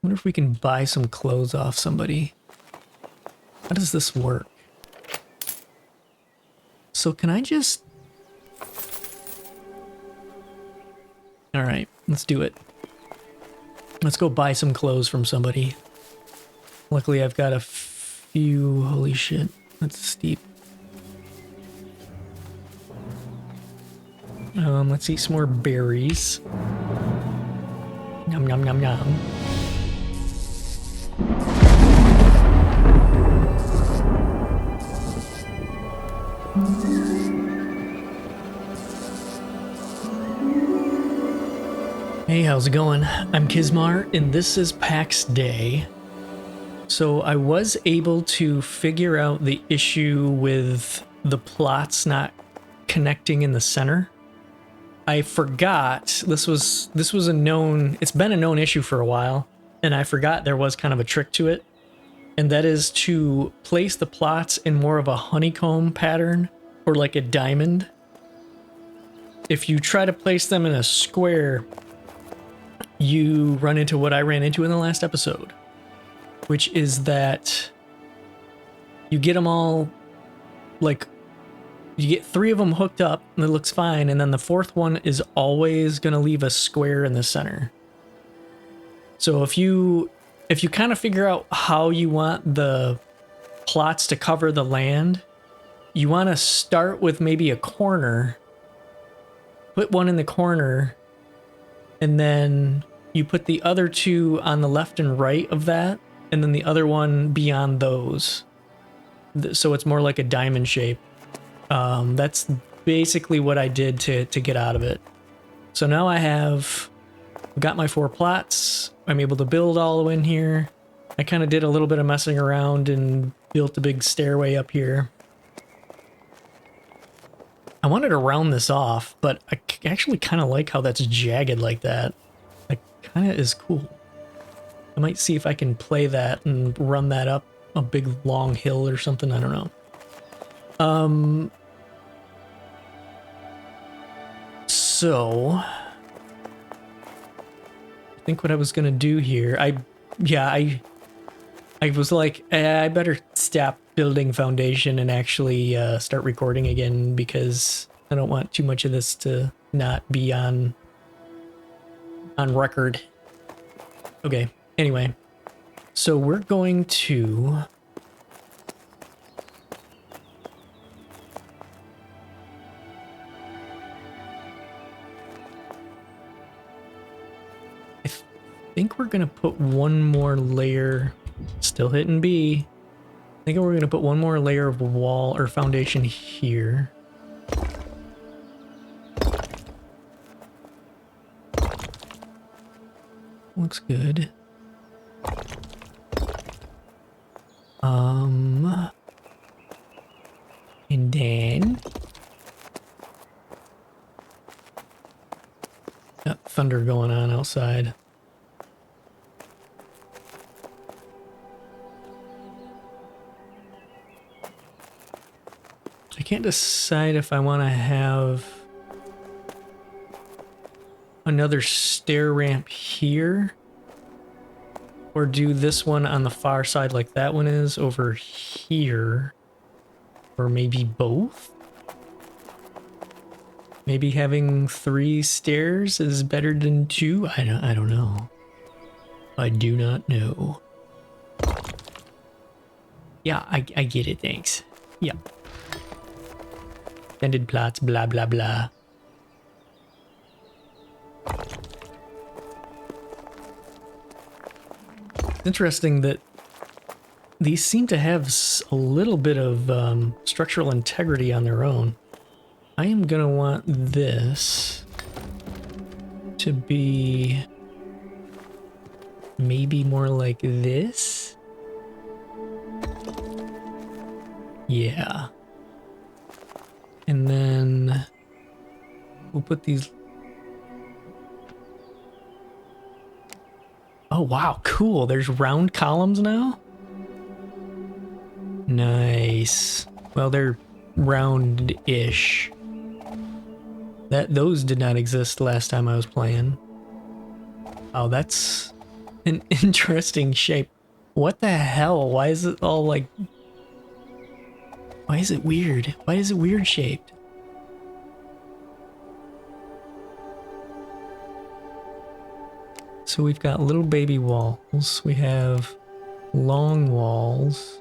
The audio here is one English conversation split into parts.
wonder if we can buy some clothes off somebody. How does this work? So can I just... Alright, let's do it. Let's go buy some clothes from somebody. Luckily I've got a few... Holy shit, that's steep. Let's eat some more berries. Yum, yum, yum, yum. Hey, how's it going? I'm Kismar, and this is Pax Day. So I was able to figure out the issue with the plots not connecting in the center. I forgot this was a known, it's been a known issue for a while, and I forgot there was kind of a trick to it. And that is to place the plots in more of a honeycomb pattern or like a diamond. If you try to place them in a square, you run into what I ran into in the last episode, which is that you get them all, like, you get 3 of them hooked up and it looks fine, and then the 4th one is always going to leave a square in the center. So if you kind of figure out how you want the plots to cover the land, you want to start with maybe a corner, put one in the corner, and then you put the other 2 on the left and right of that, and then the other one beyond those. So it's more like a diamond shape. That's basically what I did to get out of it. So now I've got my 4 plots. I'm able to build all in here. I kind of did a little bit of messing around and built a big stairway up here. I wanted to round this off, but I actually kind of like how that's jagged like that. That kind of is cool. I might see if I can play that and run that up a big long hill or something. I don't know. So I think what I was gonna do here, I was like, I better stop building foundation and actually start recording again, because I don't want too much of this to not be on record. Okay, anyway, so we're going to I think we're gonna put one more layer, still hitting B. I think we're gonna put one more layer of wall or foundation here. Looks good. And then got thunder going on outside. I can't decide if I want to have another stair ramp here, or do this one on the far side like that one is over here, or maybe both. Maybe having 3 stairs is better than 2. I don't know. I do not know. Yeah, I get it. Thanks. Yeah. Extended plots, blah blah blah. Interesting that these seem to have a little bit of structural integrity on their own. I am gonna want this to be maybe more like this. Yeah. And then we'll put these... Oh, wow, cool. There's round columns now? Nice. Well, they're round-ish. Those did not exist last time I was playing. Oh, that's an interesting shape. What the hell? Why is it all like... Why is it weird? Why is it weird shaped? So we've got little baby walls. We have long walls.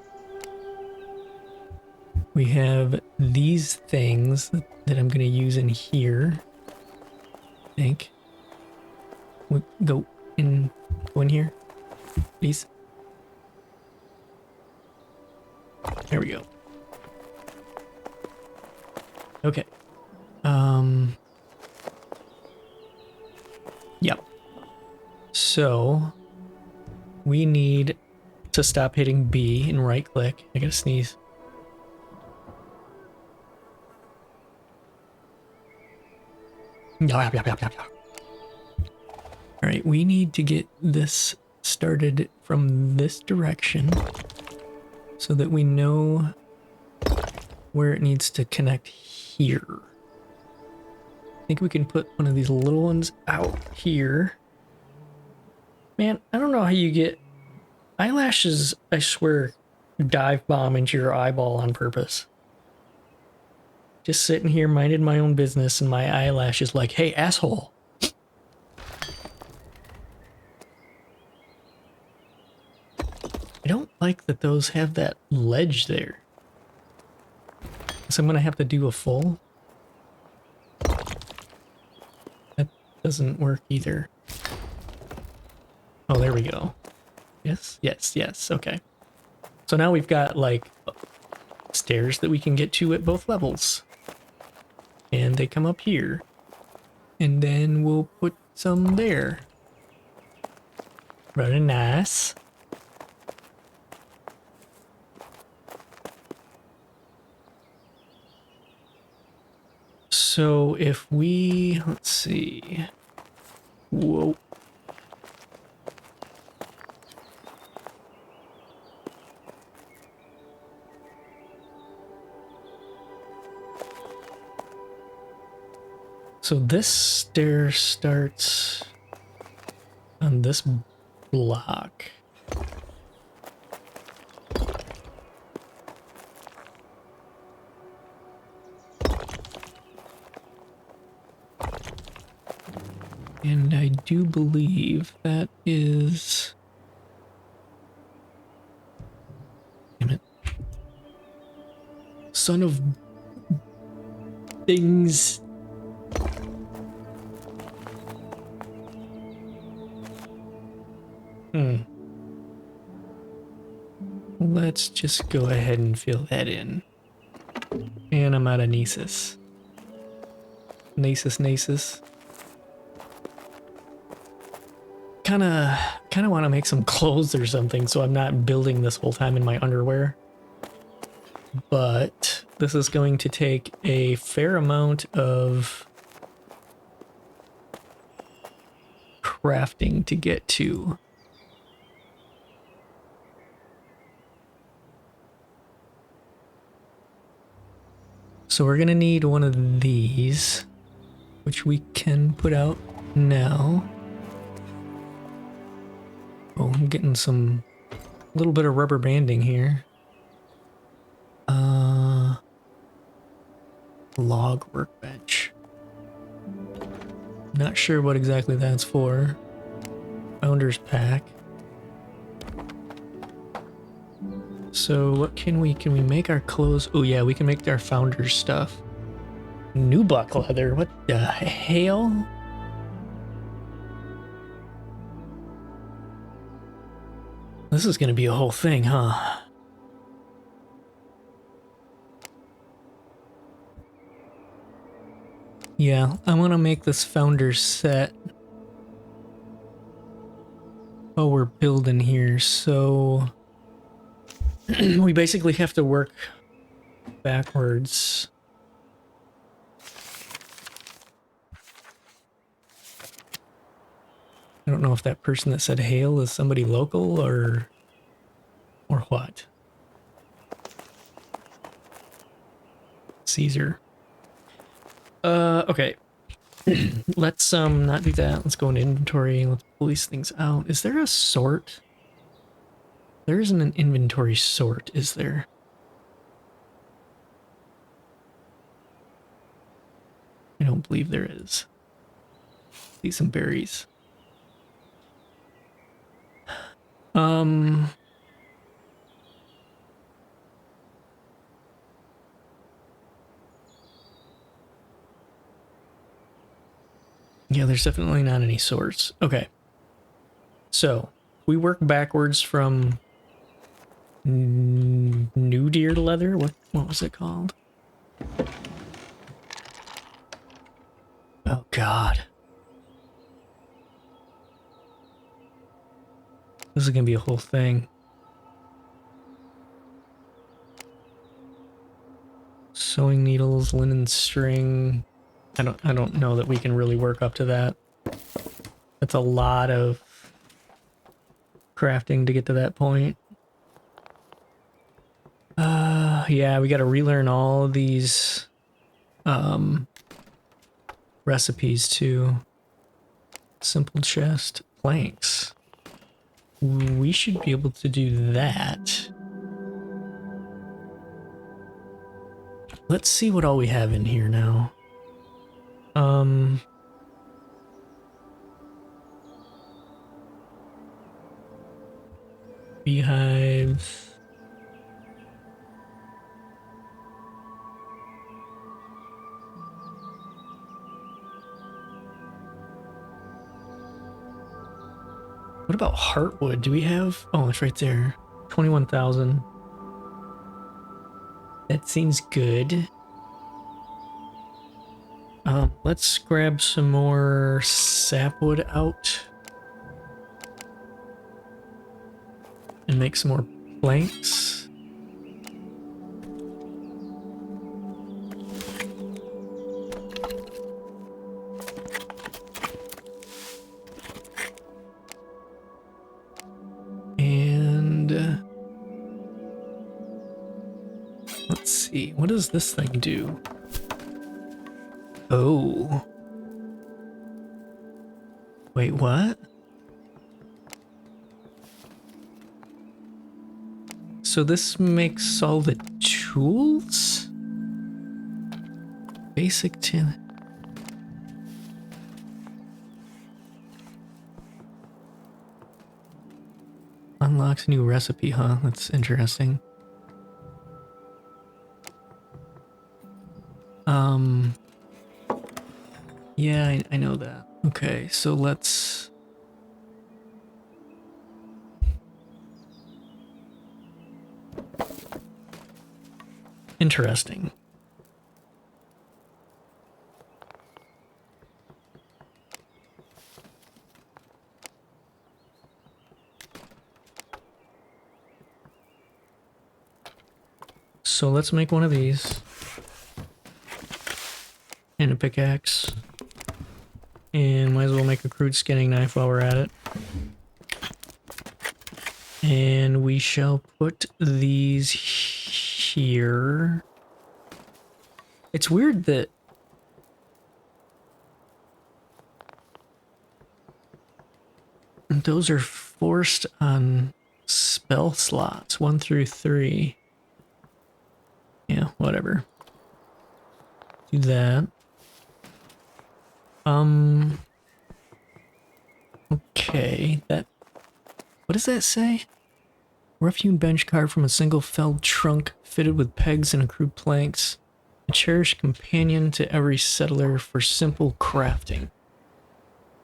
We have these things that I'm going to use in here. I think. Go in here, please. There we go. Okay. Yep. So we need to stop hitting B and right click. I gotta sneeze. All right, we need to get this started from this direction so that we know where it needs to connect here. I think we can put one of these little ones out here. Man, I don't know how you get eyelashes, I swear, dive bomb into your eyeball on purpose. Just sitting here minding my own business and my eyelash is like, hey, asshole. I don't like that those have that ledge there. So I'm gonna have to do a full. That doesn't work either. Oh, there we go. Yes, yes, yes, okay. So now we've got like stairs that we can get to at both levels. And they come up here. And then we'll put some there. Very nice. So if we, let's see. Whoa. So this stair starts on this block. And I do believe that is... Damn it. Son of... things... Let's just go ahead and fill that in. And I'm out of Nasus. Nasus. Kinda want to make some clothes or something so I'm not building this whole time in my underwear. But this is going to take a fair amount of crafting to get to. So we're gonna need one of these, which we can put out now. Oh, I'm getting some little bit of rubber banding here. Log workbench. Not sure what exactly that's for. Founder's pack. So what can we make our clothes? Oh yeah, we can make our founder's stuff. Nubuck leather, what the hell? This is gonna be a whole thing, huh? Yeah, I want to make this founder's set. Oh, we're building here, so we basically have to work backwards. I don't know if that person that said hail is somebody local or what. Caesar. Okay. Let's not do that. Let's go into inventory. Let's pull these things out. Is there a sort? There isn't an inventory sort, is there? I don't believe there is. See some berries. Yeah, there's definitely not any sorts. Okay. So, we work backwards from new deer leather. What was it called? Oh god. This is gonna be a whole thing. Sewing needles, linen string. I don't know that we can really work up to that. That's a lot of crafting to get to that point. Yeah, we gotta relearn all of these recipes too. Simple chest, planks. We should be able to do that. Let's see what all we have in here now. Beehives. What about heartwood? Do we have? Oh, it's right there. 21,000. That seems good. Let's grab some more sapwood out. And make some more planks. And let's see, what does this thing do? Oh. Wait, what? So this makes all the tools? Basic tin. Unlocks a new recipe, huh? That's interesting. Yeah, I know that. Okay, so let's... Interesting. So let's make one of these. And a pickaxe. And might as well make a crude skinning knife while we're at it. And we shall put these here. It's weird that those are forced on spell slots 1 through 3. Yeah, whatever. Do that. Okay, that... What does that say? Rough-hewn bench carved from a single felled trunk fitted with pegs and accrued planks. A cherished companion to every settler for simple crafting.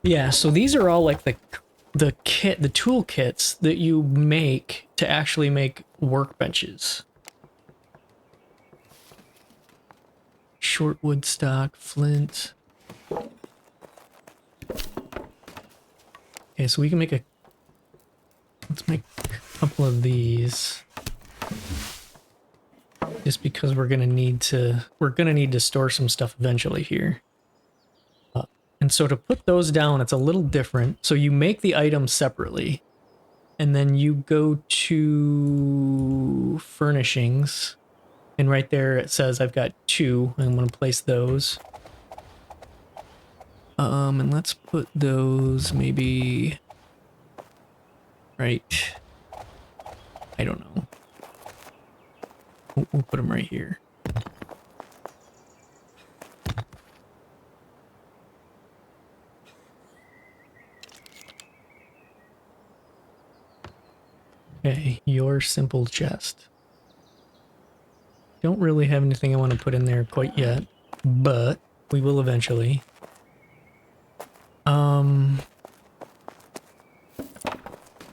Yeah, so these are all like the tool kits that you make to actually make workbenches. Short wood stock, flint. Okay, so we can make a... Let's make a couple of these. Just because we're gonna need to store some stuff eventually here. And so to put those down, it's a little different. So you make the items separately, and then you go to furnishings, and right there it says I've got 2. I'm gonna place those. And let's put those maybe right. I don't know. We'll put them right here. Okay, your simple chest. Don't really have anything I want to put in there quite yet, but we will eventually.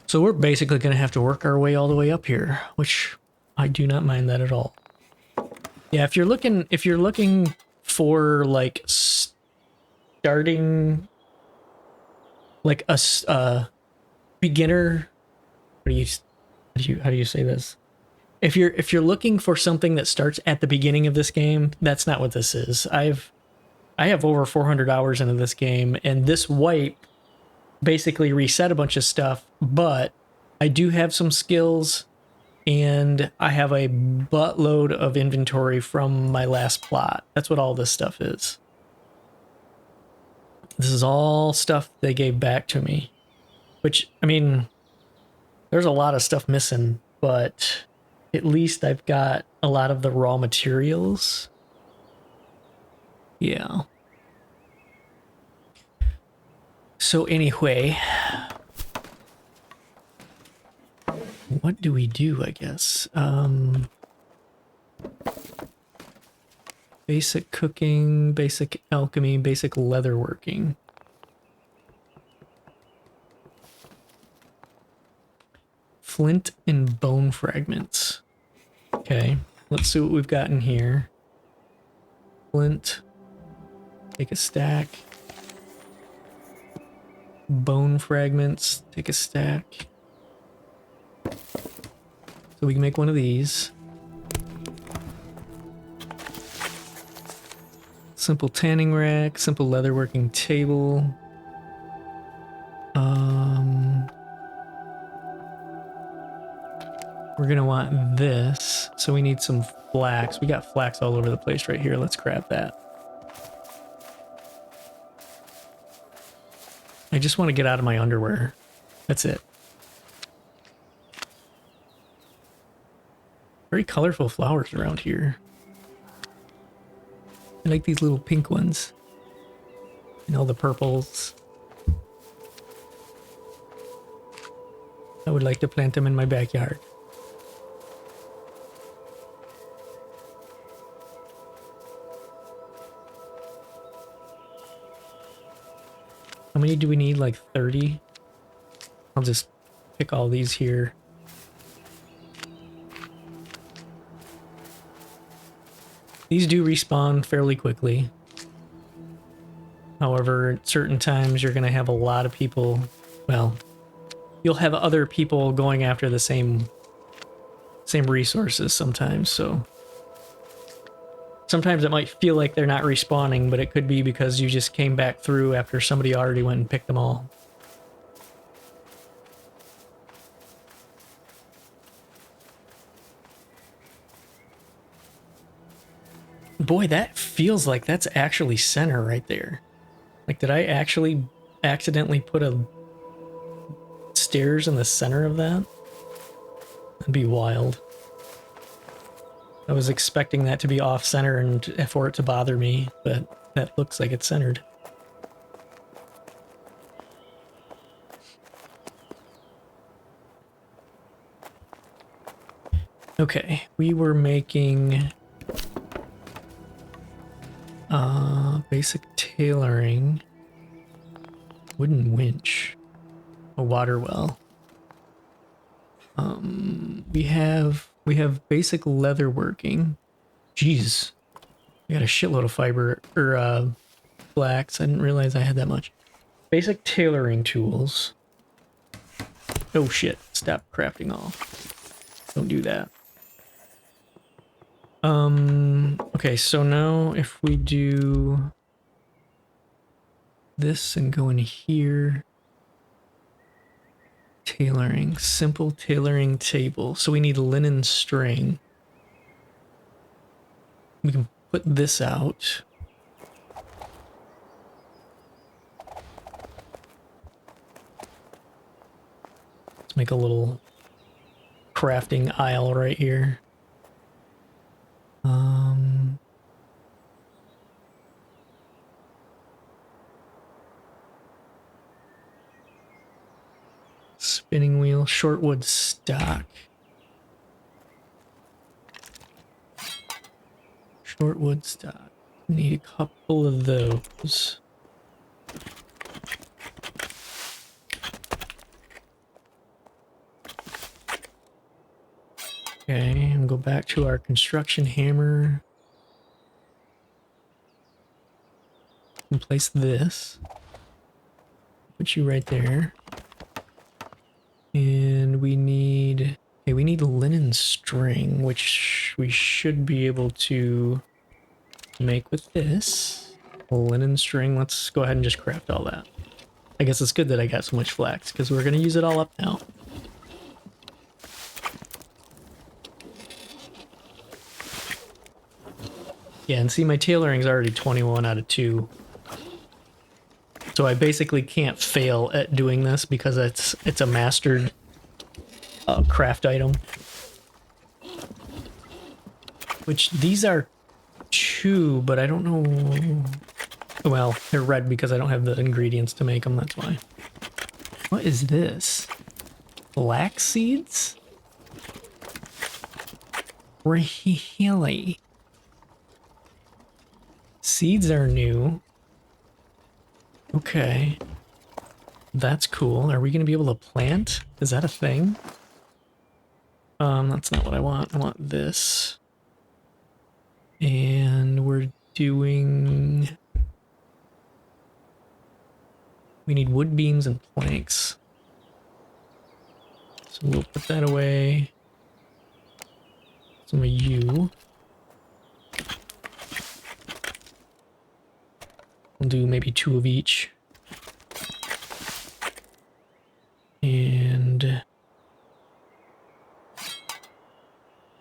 So we're basically going to have to work our way all the way up here, which I do not mind that at all. Yeah, if you're looking for like starting like a beginner, how do you say this? If you're looking for something that starts at the beginning of this game, that's not what this is. I have over 400 hours into this game, and this wipe basically reset a bunch of stuff, but I do have some skills, and I have a buttload of inventory from my last plot. That's what all this stuff is. This is all stuff they gave back to me, which, I mean, there's a lot of stuff missing, but at least I've got a lot of the raw materials. Yeah. So anyway, what do we do, I guess? Basic cooking, basic alchemy, basic leatherworking. Flint and bone fragments. Okay, let's see what we've got in here. Flint. Take a stack. Bone fragments. Take a stack. So we can make one of these. Simple tanning rack. Simple leatherworking table. We're gonna want this, so we need some flax. We got flax all over the place right here. Let's grab that. I just want to get out of my underwear. That's it. Very colorful flowers around here. I like these little pink ones. And all the purples. I would like to plant them in my backyard. How many do we need? Like 30? I'll just pick all these here. These do respawn fairly quickly. However, at certain times you're going to have a lot of people, well, you'll have other people going after the same resources sometimes, so sometimes it might feel like they're not respawning, but it could be because you just came back through after somebody already went and picked them all. Boy, that feels like that's actually center right there. Like, did I actually accidentally put a stairs in the center of that? That'd be wild. I was expecting that to be off center and for it to bother me, but that looks like it's centered. Okay, we were making basic tailoring, wooden winch, a water well. We have basic leather working. Jeez, I got a shitload of fiber or flax. I didn't realize I had that much. Basic tailoring tools. Oh shit! Stop crafting all. Don't do that. Okay, so now if we do this and go in here, tailoring, simple tailoring table. So we need linen string. We can put this out. make a little crafting aisle right here. Spinning wheel, shortwood stock. Shortwood stock. Need a couple of those. Okay, and go back to our construction hammer. And place this. Put you right there. And we need... Okay, we need linen string, which we should be able to make with this. Linen string, let's go ahead and just craft all that. I guess it's good that I got so much flax, because we're going to use it all up now. Yeah, and see, my tailoring's already 21 out of 2. So I basically can't fail at doing this because it's a mastered craft item. Which these are 2, but I don't know... Well, they're red because I don't have the ingredients to make them, that's why. What is this? Flax seeds? Really? Seeds are new. Okay. That's cool. Are we going to be able to plant? Is that a thing? That's not what I want. I want this. And we're doing... We need wood beams and planks. So we'll put that away. Some of you. We'll do maybe 2 of each. And...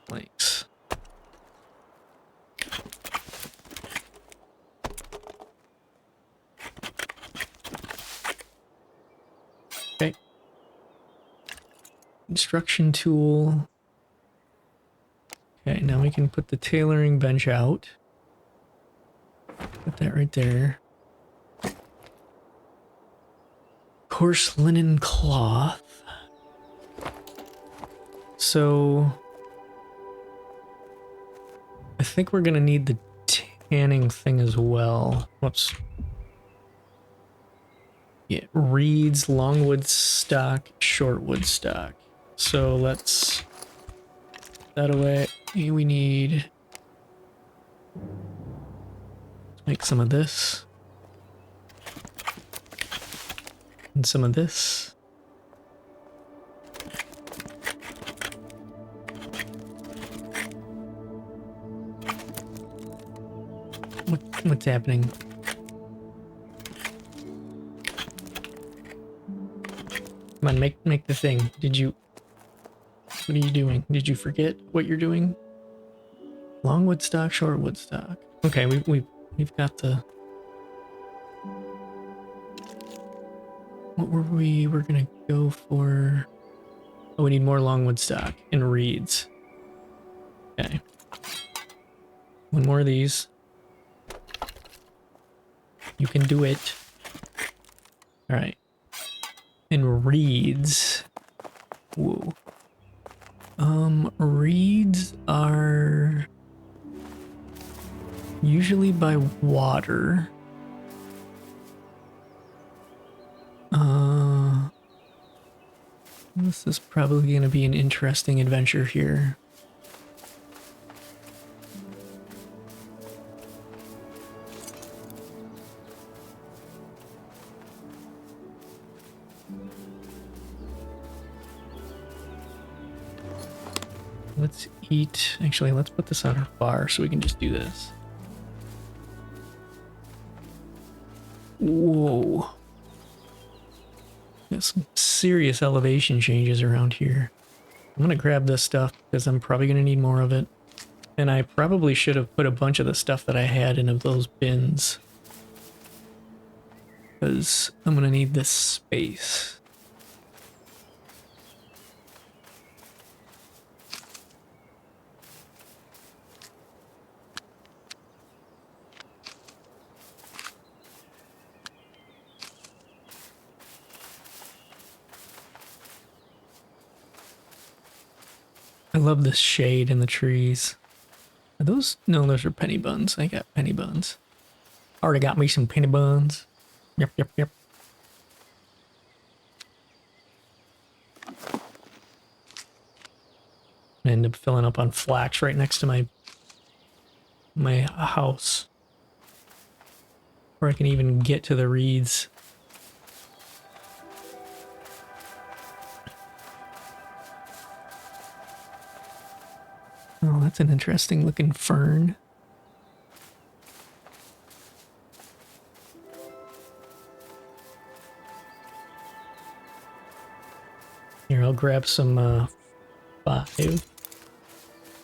planks. Okay. Construction tool. Okay, now we can put the tailoring bench out. Put that right there. Coarse linen cloth. So I think we're gonna need the tanning thing as well. Whoops. Yeah, reeds, longwood stock, shortwood stock. So let's put that away. We need... Let's make some of this. And some of this. What's happening? Come on, make the thing. Did you... What are you doing? Did you forget what you're doing? Longwood stock, shortwood stock. Okay, we've got the... What were we? We're gonna go for... Oh, we need more longwood stock and reeds. Okay. 1 more of these. You can do it. Alright. And reeds. Whoa. Reeds are usually by water. This is probably going to be an interesting adventure here. Let's eat. Actually, let's put this on our bar so we can just do this. Whoa. Got some serious elevation changes around here. I'm gonna grab this stuff because I'm probably gonna need more of it. And I probably should have put a bunch of the stuff that I had in those bins, because I'm gonna need this space. I love this shade in the trees. Are those? No, those are penny buns. I got penny buns. Already got me some penny buns. Yep, yep, yep. I end up filling up on flax right next to my house. Where I can even get to the reeds. Oh, that's an interesting looking fern. Here, I'll grab some 5.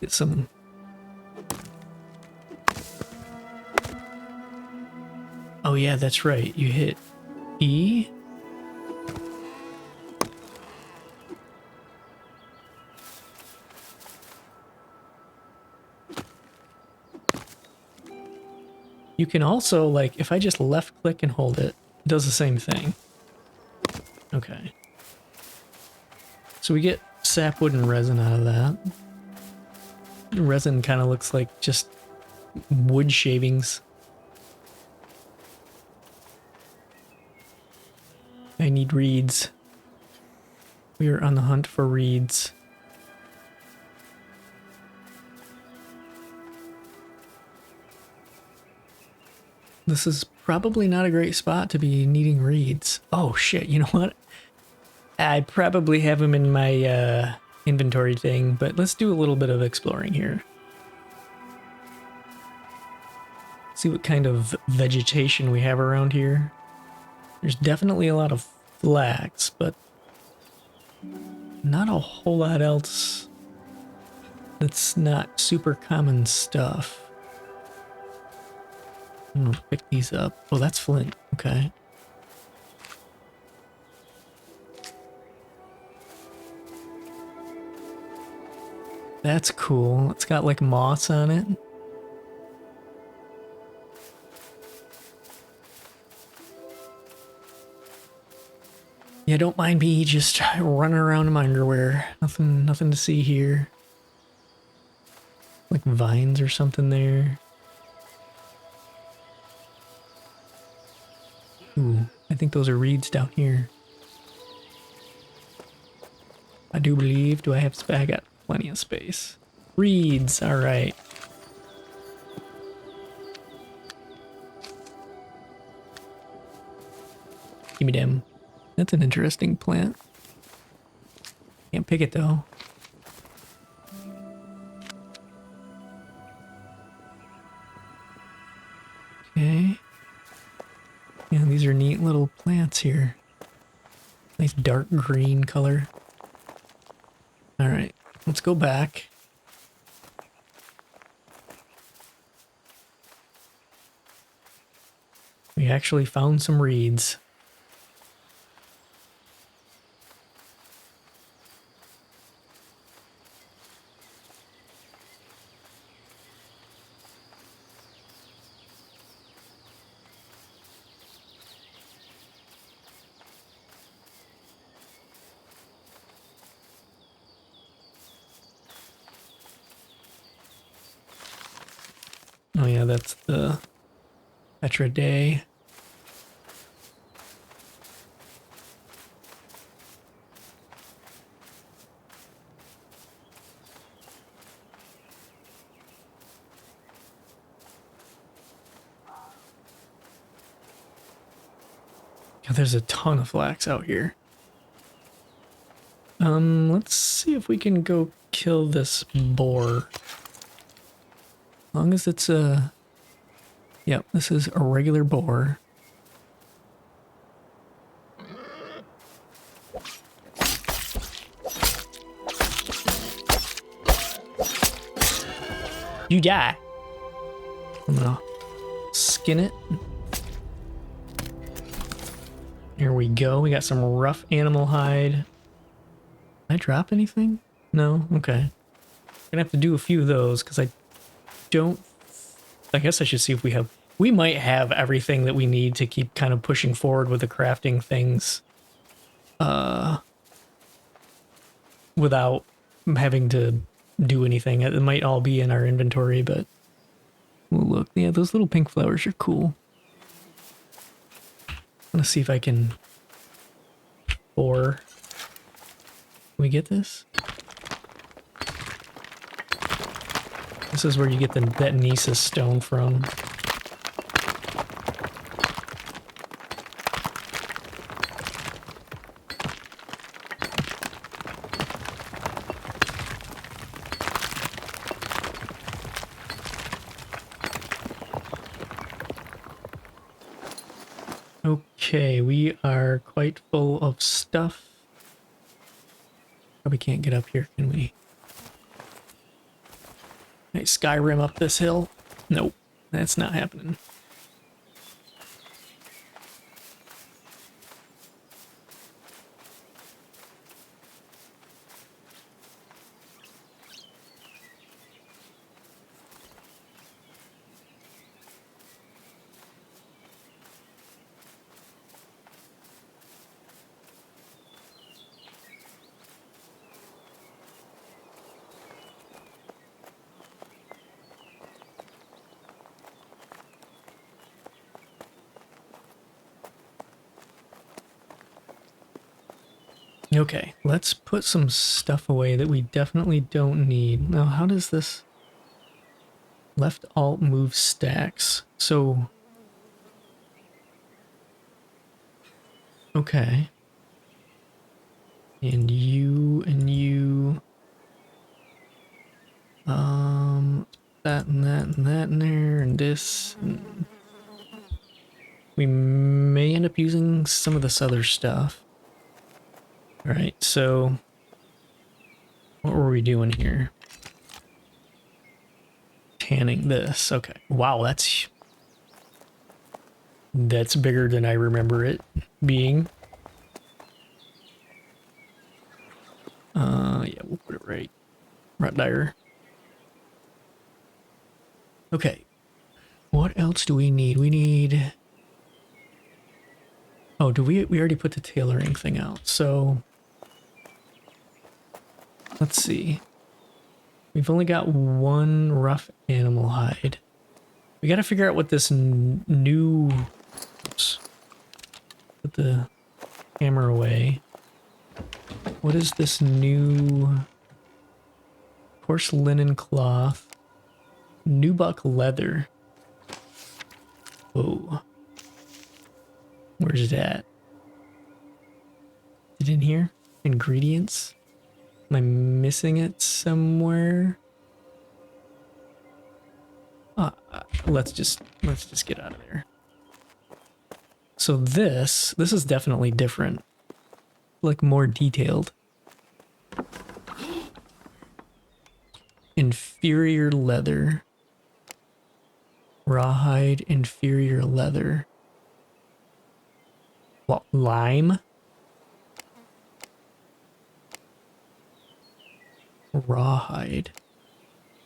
Get some. Oh yeah, that's right. You hit E. You can also, like, if I just left click and hold it, it does the same thing. Okay. So we get sapwood and resin out of that. Resin kind of looks like just wood shavings. I need reeds. We are on the hunt for reeds. This is probably not a great spot to be needing reeds. Oh shit, you know what? I probably have them in my inventory thing, but let's do a little bit of exploring here. See what kind of vegetation we have around here. There's definitely a lot of flax, but not a whole lot else that's not super common stuff. I'm gonna pick these up. Oh, that's flint. Okay. That's cool. It's got like moss on it. Yeah, don't mind me just running around in my underwear. Nothing to see here. Like vines or something there. Ooh, I think those are reeds down here. I do believe. Do I have space? I got plenty of space. Reeds, alright. Give me them. That's an interesting plant. Can't pick it though. Okay. Yeah, these are neat little plants here. Nice dark green color. Alright, let's go back. We actually found some reeds. Oh yeah, that's the Petra Day. God, there's a ton of flax out here. Let's see if we can go kill this boar. As long as it's a... Yep, this is a regular boar. You die. I'm gonna skin it. Here we go. We got some rough animal hide. Did I drop anything? No? Okay. Gonna have to do a few of those because I don't... I guess I should see if we have... We might have everything that we need to keep kind of pushing forward with the crafting things. Without having to do anything. It might all be in our inventory, but we'll look. Yeah, those little pink flowers are cool. Let's see if I can... Can we get this? This is where you get that Nisus stone from. Okay, we are quite full of stuff. Probably can't get up here, can we? Hey, Skyrim up this hill? Nope, that's not happening. Okay, let's put some stuff away that we definitely don't need. Now, how does this... Left alt move stacks. So... Okay. And you, and you... That and that and that in there, and this... And we may end up using some of this other stuff. Alright, so... What were we doing here? Tanning this. Okay. Wow, that's bigger than I remember it being. Yeah, we'll put it right there. Okay. What else do we need? We need... Oh, we already put the tailoring thing out, so... Let's see. We've only got one rough animal hide. We gotta figure out what this new... Oops. Put the hammer away. What is this new... Coarse linen cloth. Nubuck leather. Whoa. Where's it at? Is it in here? Ingredients? Am I missing it somewhere? Let's just get out of there. So this is definitely different. Like more detailed. Inferior leather. Rawhide inferior leather. What, lime? Rawhide.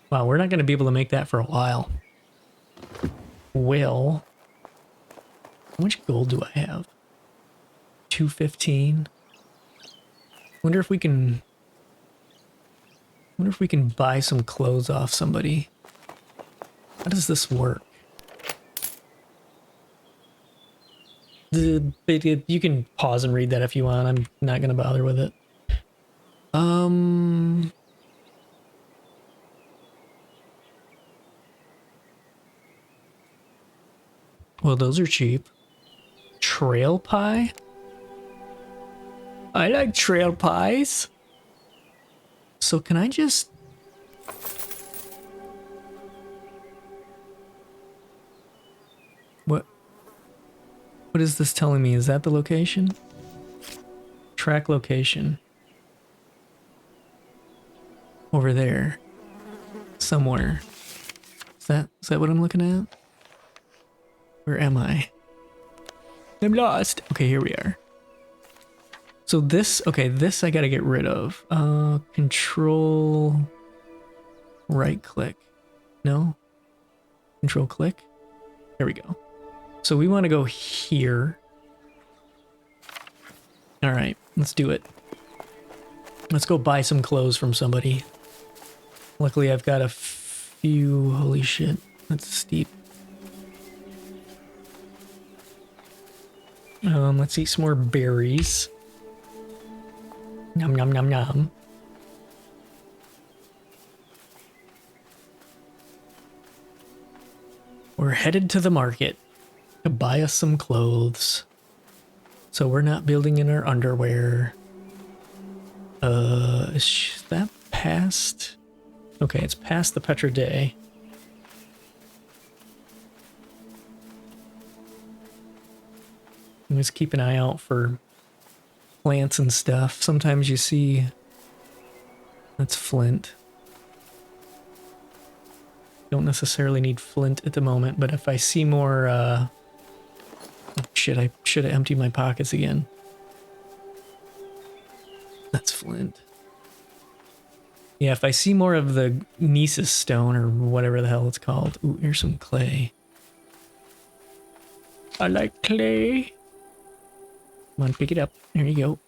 Wow, we're not going to be able to make that for a while. Well, how much gold do I have? 215. Wonder if we can buy some clothes off somebody. How does this work? You can pause and read that if you want. I'm not going to bother with it. Well, those are cheap. Trail pie? I like trail pies. So can I just... What is this telling me? Is that the location? Track location. Over there. Somewhere. Is that what I'm looking at? Where am I? I'm lost. Okay, here we are. So this, okay, this I gotta get rid of. Control right click. No? Control click? There we go. So we want to go here. Alright, let's do it. Let's go buy some clothes from somebody. Luckily, I've got a few... Holy shit, that's steep. Let's eat some more berries. Nom nom nom nom. We're headed to the market to buy us some clothes. So we're not building in our underwear. Is that past? Okay, it's past the Petra Day. Just keep an eye out for plants and stuff. Sometimes you see... That's flint. Don't necessarily need flint at the moment, but if I see more... Oh, shit, I should have emptied my pockets again. That's flint. Yeah, if I see more of the Nisus stone or whatever the hell it's called. Ooh, here's some clay. I like clay. Come on, pick it up. There you go.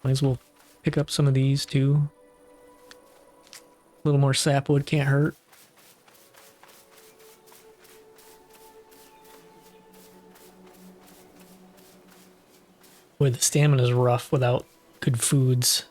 Might as well pick up some of these too. A little more sapwood can't hurt. Boy, the stamina's rough without good foods.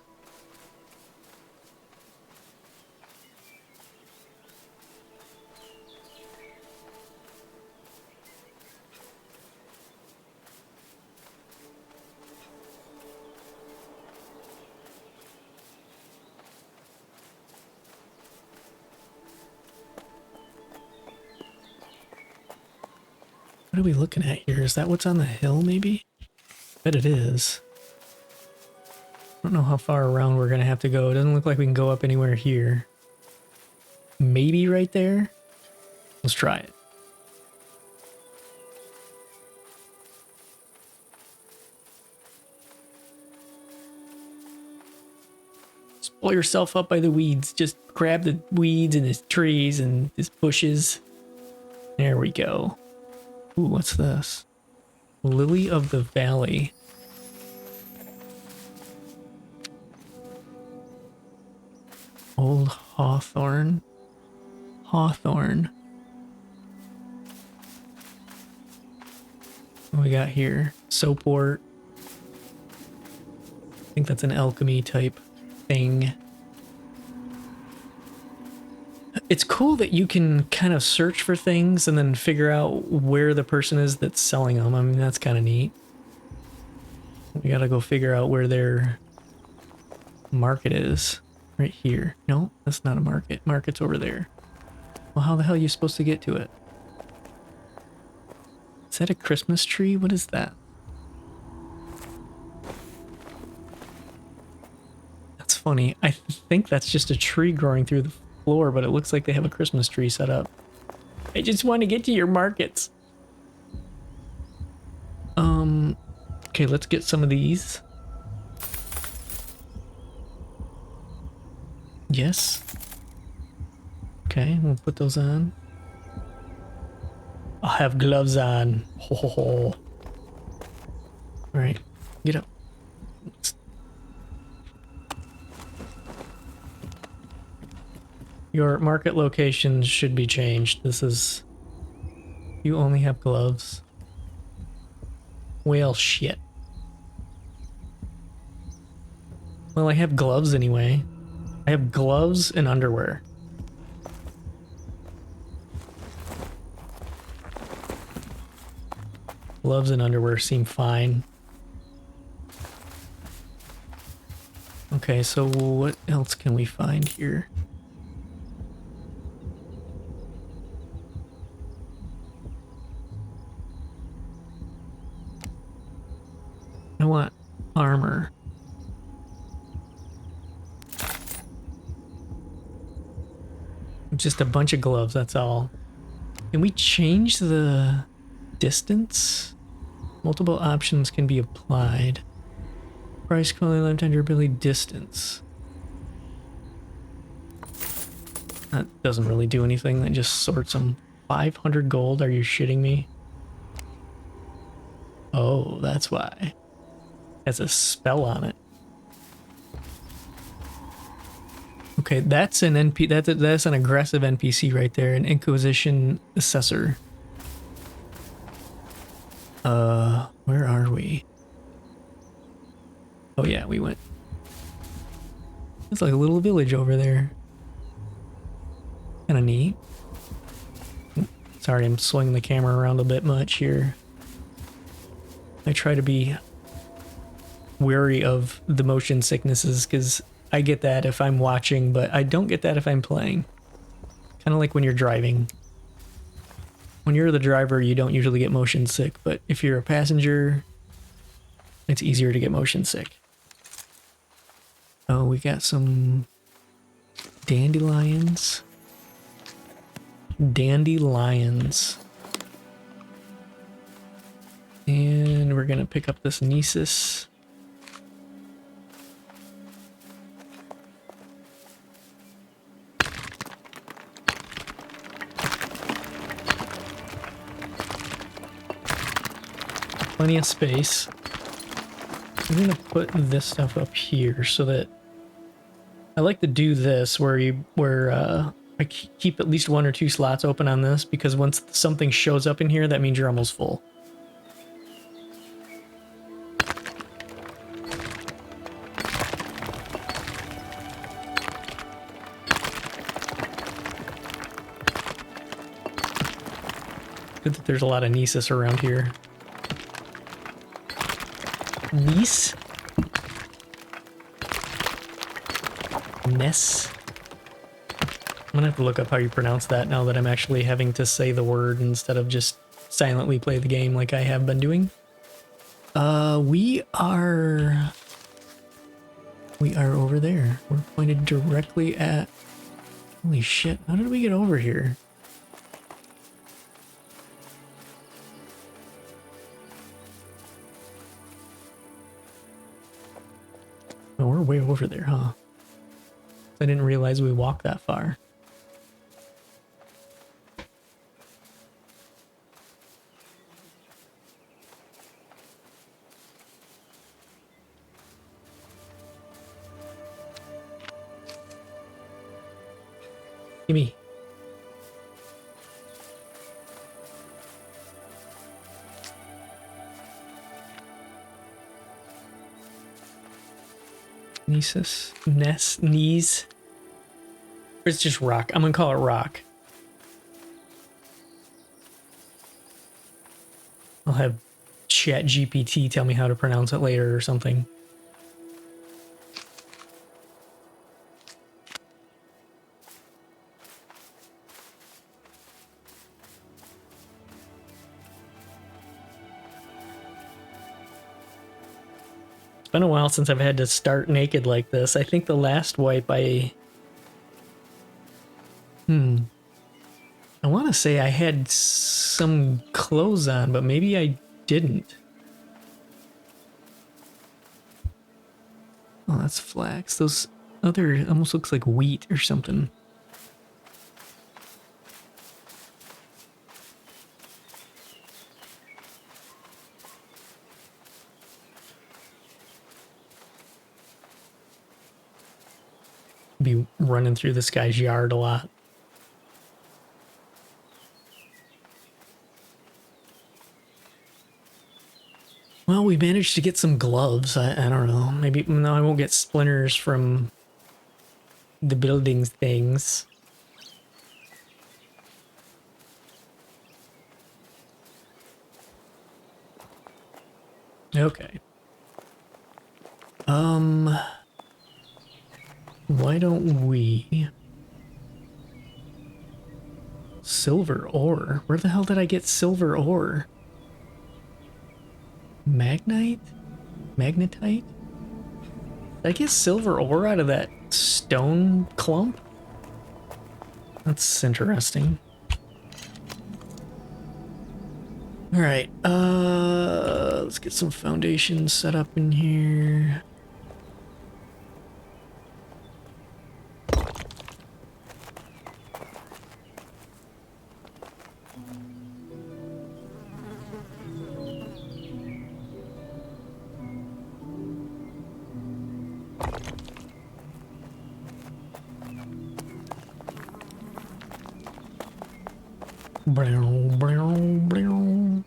What are we looking at here? Is that what's on the hill, maybe? Bet it is. I don't know how far around we're gonna have to go. It doesn't look like we can go up anywhere here. Maybe right there? Let's try it. Just pull yourself up by the weeds. Just grab the weeds and the trees and these bushes. There we go. Ooh, what's this? Lily of the Valley. Old Hawthorn. Hawthorn. What do we got here? Soapwort. I think that's an alchemy type thing. It's cool that you can kind of search for things and then figure out where the person is that's selling them. I mean, that's kind of neat. We gotta go figure out where their market is. Right here. No, that's not a market. Market's over there. Well, how the hell are you supposed to get to it? Is that a Christmas tree? What is that? That's funny. I think that's just a tree growing through the floor, but it looks like they have a Christmas tree set up. I just want to get to your markets. Okay, let's get some of these. Yes. Okay, we'll put those on. I'll have gloves on. Ho ho ho. Alright, get up. Your market locations should be changed. This is... You only have gloves. Well, shit. Well, I have gloves anyway. I have gloves and underwear. Gloves and underwear seem fine. Okay, so what else can we find here? I want armor. Just a bunch of gloves, that's all. Can we change the distance? Multiple options can be applied. Price, quality, lifetime durability, distance. That doesn't really do anything, that just sorts them. 500 gold, are you shitting me? Oh, that's why. Has a spell on it. Okay. Okay, that's an that's an aggressive NPC right there, an Inquisition assessor. Where are we? Oh yeah, we went. It's like a little village over there. Kind of neat. Sorry, I'm swinging the camera around a bit much here. I try to be wary of the motion sicknesses because I get that if I'm watching, but I don't get that if I'm playing. Kind of like when you're driving. When you're the driver, you don't usually get motion sick, but if you're a passenger, it's easier to get motion sick. Oh, we got some dandelions. Dandelions. And we're gonna pick up this Nesis. Plenty of space. I'm gonna put this stuff up here so that I like to do this where I keep at least 1 or 2 slots open on this, because once something shows up in here, that means you're almost full. Good that there's a lot of Nesis around here. Niece? Ness? I'm gonna have to look up how you pronounce that now that I'm actually having to say the word instead of just silently play the game like I have been doing. We are over there. We're pointed directly at... Holy shit, how did we get over here? Oh, we're way over there, huh? I didn't realize we walked that far. Gimme. Nesis? Ness? Knees? Or it's just rock. I'm gonna call it rock. I'll have Chat GPT tell me how to pronounce it later or something. It's been a while since I've had to start naked like this. I think the last wipe I want to say I had some clothes on, but maybe I didn't. Oh, that's flax. Those other almost looks like wheat or something. Be running through this guy's yard a lot. Well, we managed to get some gloves. I don't know. Maybe no, I won't get splinters from the buildings things. Okay. Why don't we... Silver ore? Where the hell did I get silver ore? Magnite? Magnetite? Did I get silver ore out of that stone clump? That's interesting. Alright, let's get some foundations set up in here. Brown, brown, brown.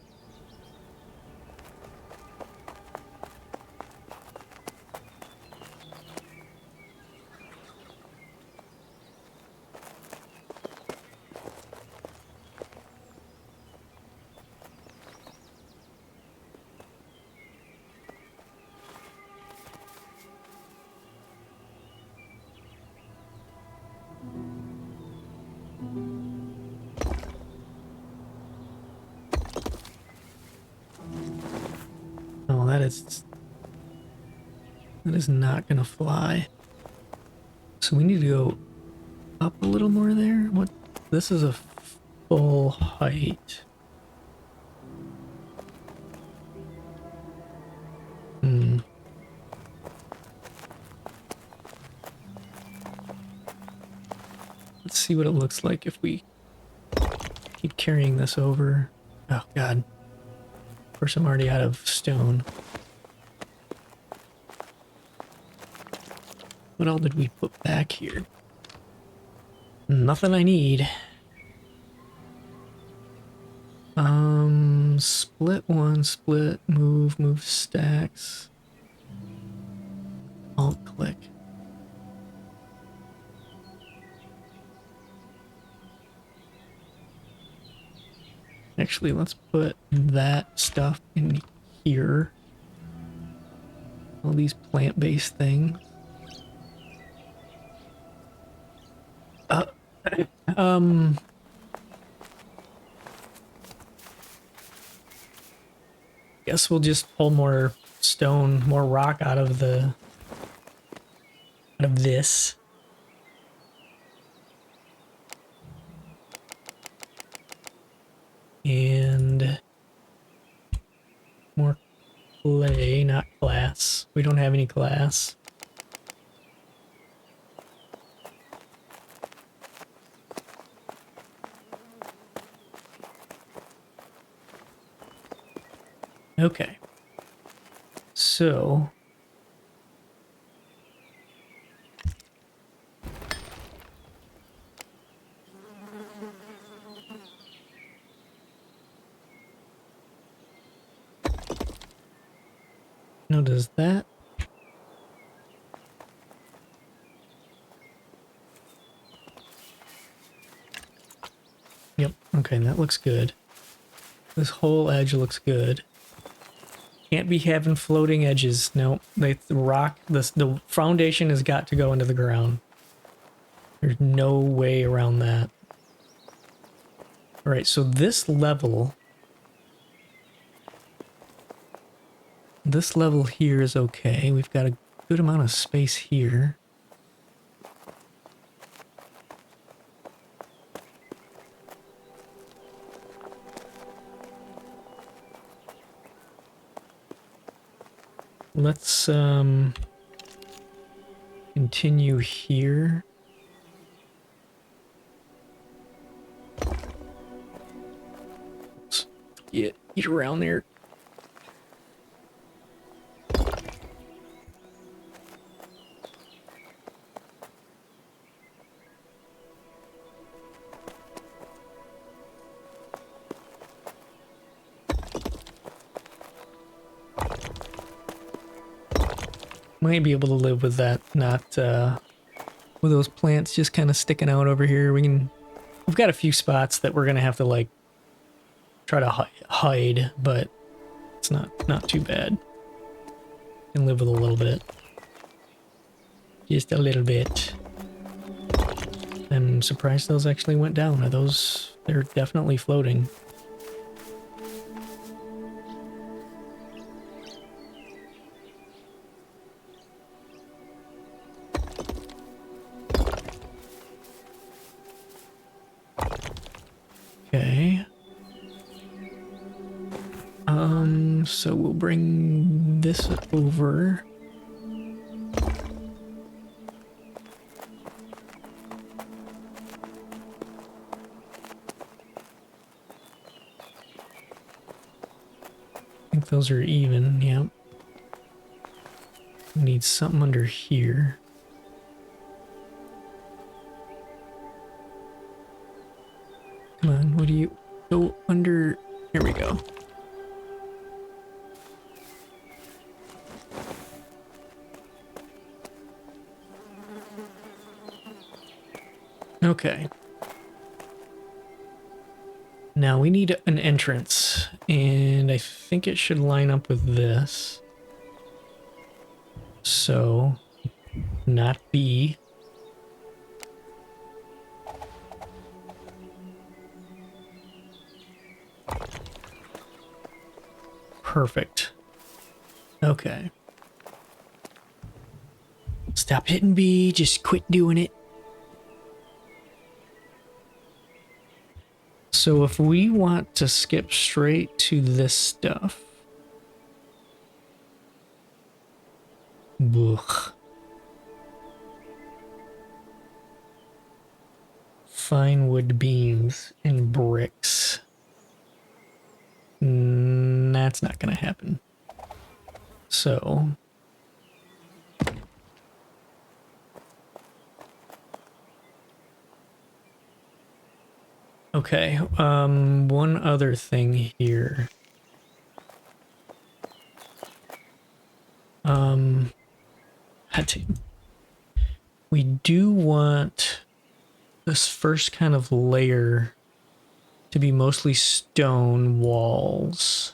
Oh, that is not gonna fly. So we need to go up a little more there. What? This is a full height. Hmm. Let's see what it looks like if we keep carrying this over. Oh god. Of course I'm already out of stone. What all did we put back here? Nothing I need. Split one, split, move stacks. Alt click. Actually, let's put that stuff in here. All these plant-based things. Guess we'll just pull more stone, more rock out of this. And more clay, not glass. We don't have any glass. Okay. So now does that? Yep. Okay, that looks good. This whole edge looks good. Can't be having floating edges. No, the rock, the foundation has got to go into the ground. There's no way around that. All right, so this level here is okay. We've got a good amount of space here. Let's continue here. Let's get around there. Might be able to live with that, not with those plants just kind of sticking out over here. We've got a few spots that we're gonna have to like try to hide, but it's not too bad. Can live with a little bit, just a little bit. I'm surprised those actually went down. They're definitely floating. Okay. So we'll bring this over. I think those are even, yep. Need something under here. Come on, what do you... So under, here we go. Okay. Now we need an entrance, and I think it should line up with this. So, not B. Perfect. Okay. Stop hitting B, just quit doing it. So if we want to skip straight to this stuff. Ugh. Fine wood beams and bricks. That's not gonna happen. So okay, one other thing here. We do want this first kind of layer to be mostly stone walls.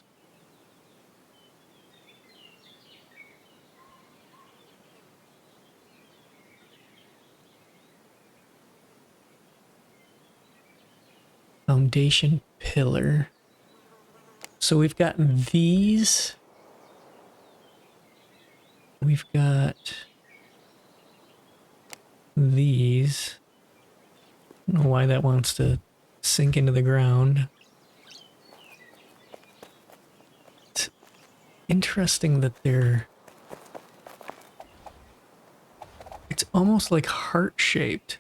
Foundation pillar. So we've got these. We've got these. I don't know why that wants to sink into the ground. It's interesting that they're... It's almost like heart-shaped.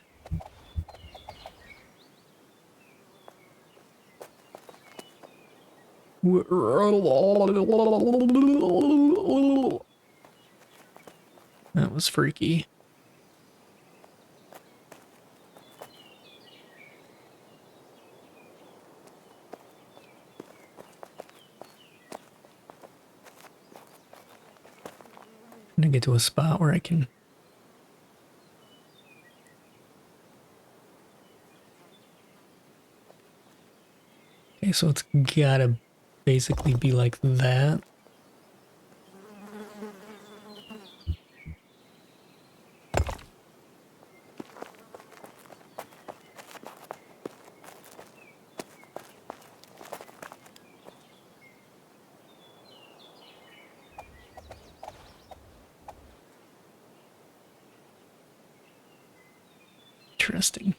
That was freaky. I'm gonna get to a spot where I can... Okay, so it's gotta basically be like that. Interesting.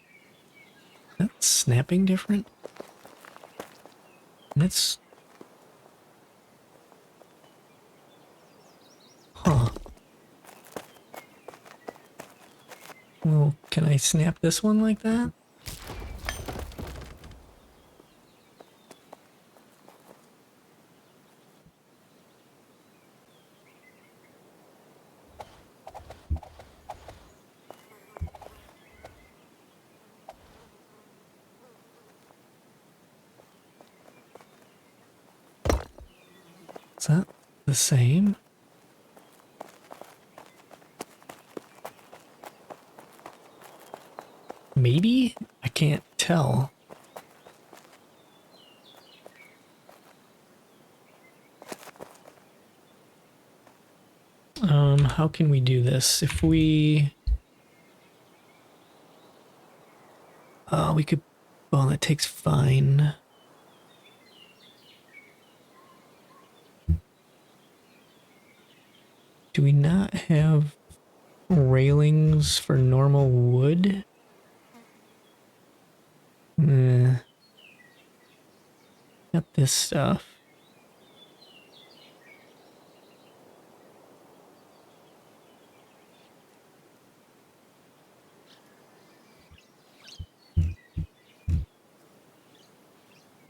That's snapping different. That's... Huh. Well, can I snap this one like that? Is that the same? Maybe? I can't tell. How can we do this? If we... we could... Well, that takes fine. Do we not have railings for normal wood? Got this stuff.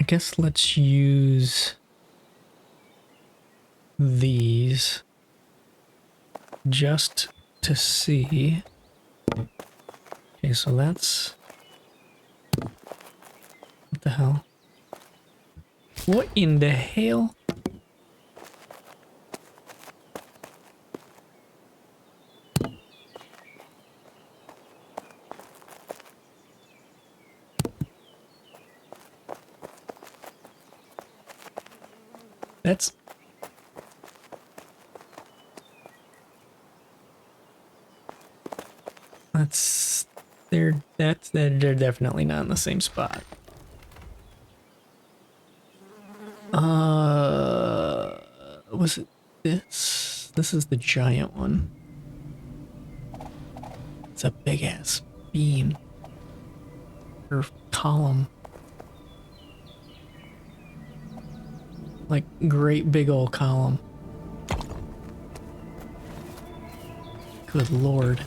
I guess let's use these just to see. Okay, so that's... What the hell? What in the hell? That's they're definitely not in the same spot. Was it this? This is the giant one. It's a big ass beam or column. Like great big old column. Good lord.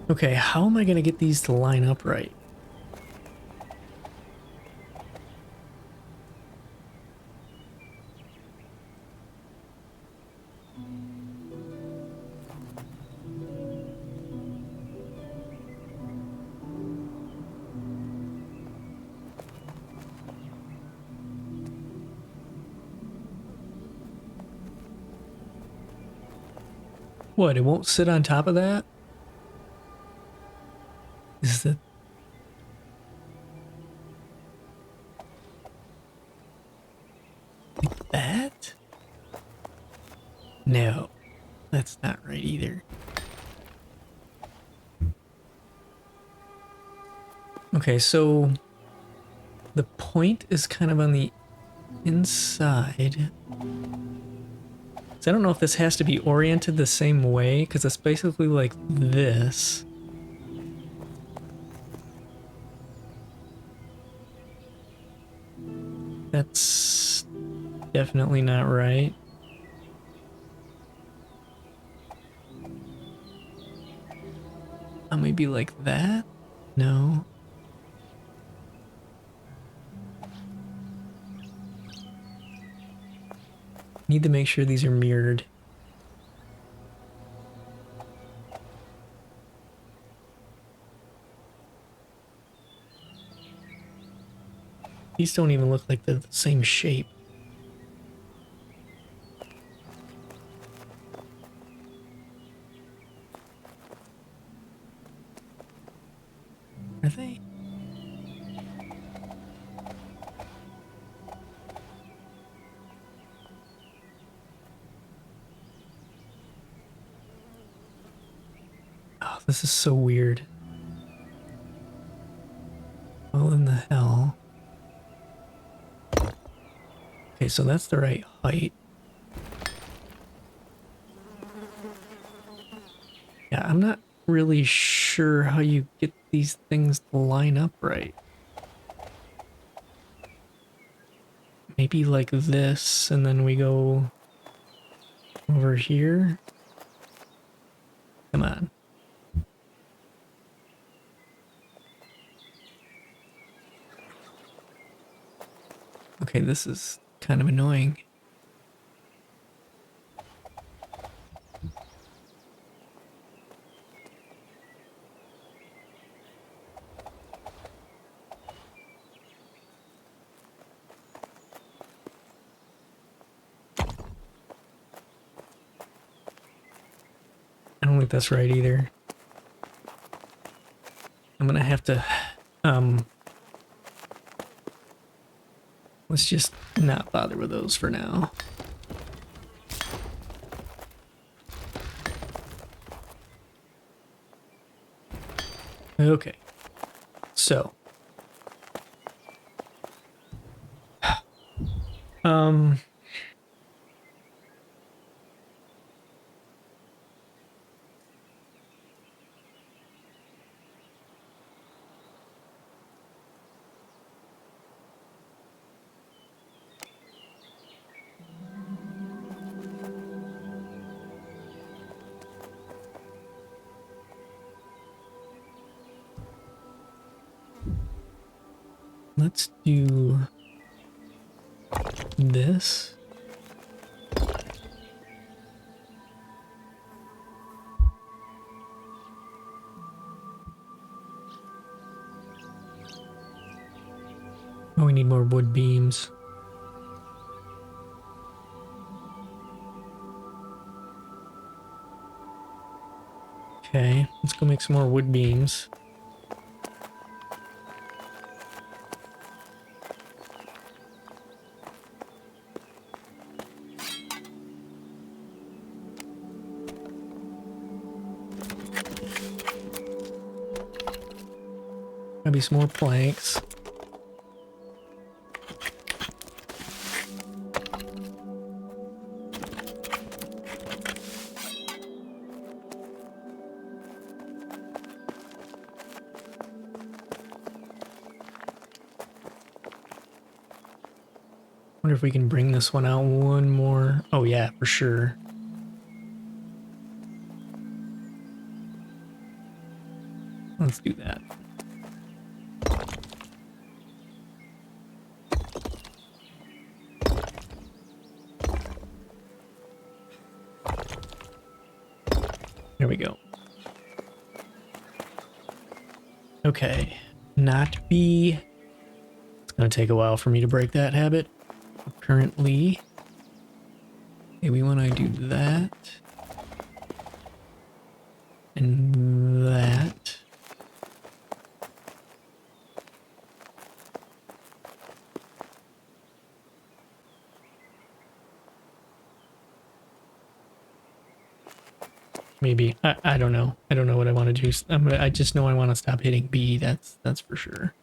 Okay, how am I gonna get these to line up right? What, it won't sit on top of that? Is it? Like that? No, that's not right either. Okay, so the point is kind of on the inside. So I don't know if this has to be oriented the same way, because it's basically like this. That's definitely not right. Maybe like that? No. Need to make sure these are mirrored. These don't even look like they're the same shape. Are they? Oh, this is so weird. Well, in the hell. Okay, so that's the right height. Yeah, I'm not really sure how you get these things to line up right. Maybe like this, and then we go over here. Come on. Okay, this is kind of annoying. I don't think that's right either. I'm gonna have to, let's just not bother with those for now. Okay, so, um, let's do this. Oh, we need more wood beams. Okay, let's go make some more wood beams. Maybe some more planks. Wonder if we can bring this one out one more. Oh yeah, for sure. Let's do that. There we go. Okay, not B. It's gonna take a while for me to break that habit. Currently, okay, we want to do that and that. Maybe I don't know. I don't know what I want to do. I just know I want to stop hitting B. That's for sure.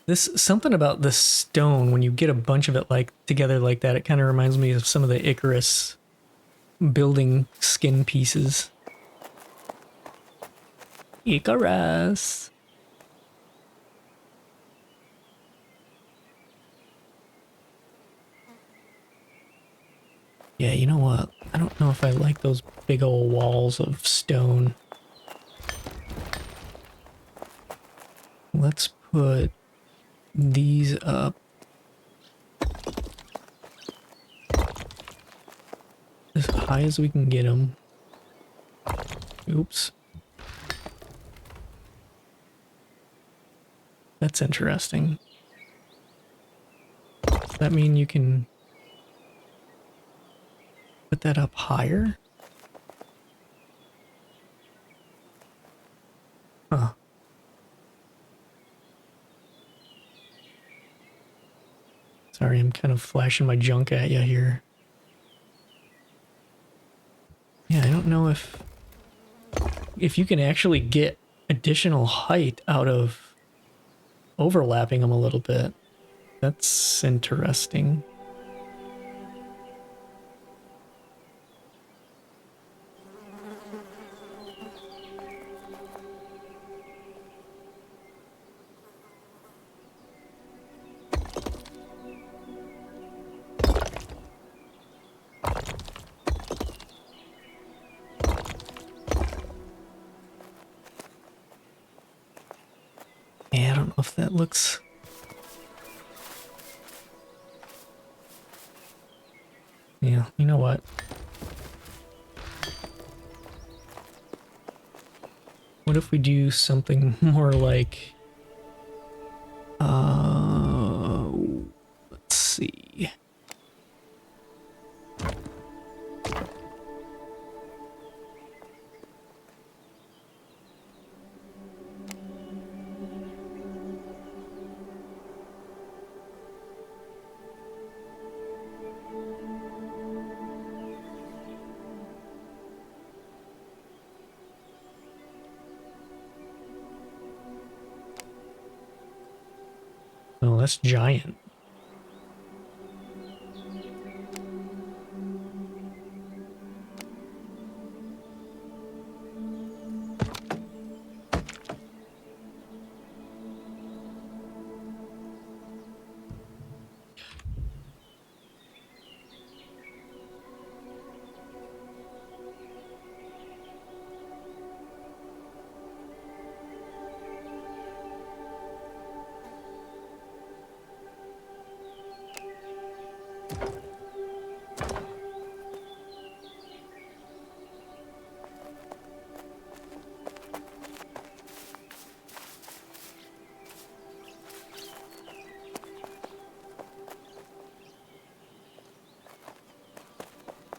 This something about the stone when you get a bunch of it like together like that. It kind of reminds me of some of the Icarus building skin pieces. Icarus. Yeah, you know what? I don't know if I like those big old walls of stone. Let's put these up. As high as we can get them. Oops. That's interesting. Does that mean you can put that up higher? Huh. Sorry, I'm kind of flashing my junk at you here. Yeah, I don't know if you can actually get additional height out of overlapping them a little bit. That's interesting. Yeah, I don't know if that looks... Yeah, you know what? What if we do something more like... let's see. Oh, that's giant.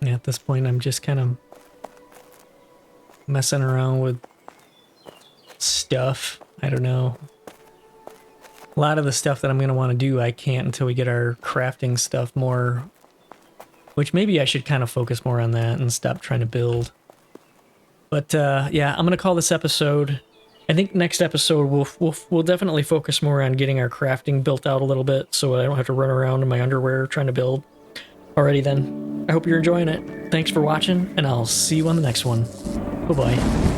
at this point. I'm just kind of messing around with stuff. I don't know. A lot of the stuff that I'm going to want to do, I can't until we get our crafting stuff more, which maybe I should kind of focus more on that and stop trying to build. But yeah, I'm going to call this episode. I think next episode we'll definitely focus more on getting our crafting built out a little bit so I don't have to run around in my underwear trying to build. Alrighty then. I hope you're enjoying it. Thanks for watching, and I'll see you on the next one. Bye-bye.